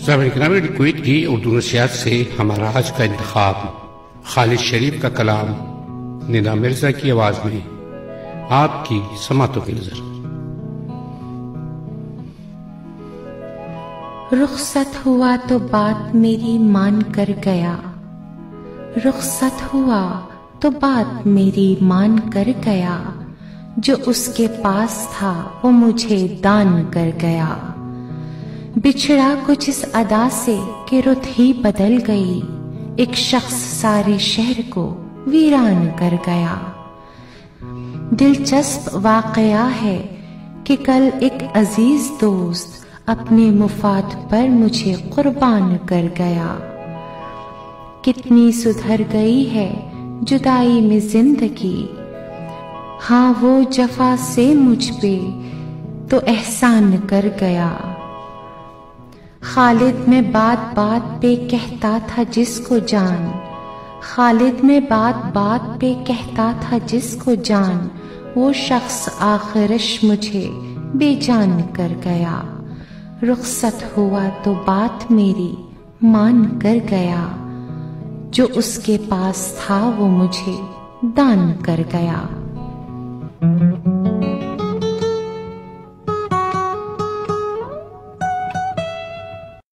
سامعین گرامی، کویت کی اردو نشریات سے ہمارا آج کا انتخاب خالد شریف کا کلام ندا مرزا کی آواز میں آپ کی سماعتوں کی نظر۔ رخصت ہوا تو بات میری مان کر گیا، رخصت ہوا تو بات میری مان کر گیا، جو اس کے پاس تھا وہ مجھے دان کر گیا۔ بچھڑا کچھ اس ادا سے کہ رت ہی بدل گئی، ایک شخص سارے شہر کو ویران کر گیا۔ دلچسپ واقعہ ہے کہ کل ایک عزیز دوست اپنے مفاد پر مجھے قربان کر گیا۔ کتنی سدھر گئی ہے جدائی میں زندگی، ہاں وہ جفا سے مجھ پہ تو احسان کر گیا۔ خالد میں بات بات پہ کہتا تھا جس کو جان، خالد میں بات بات پہ کہتا تھا جس کو جان، وہ شخص آخرش مجھے بے جان کر گیا۔ رخصت ہوا تو بات میری مان کر گیا، جو اس کے پاس تھا وہ مجھے دان کر گیا۔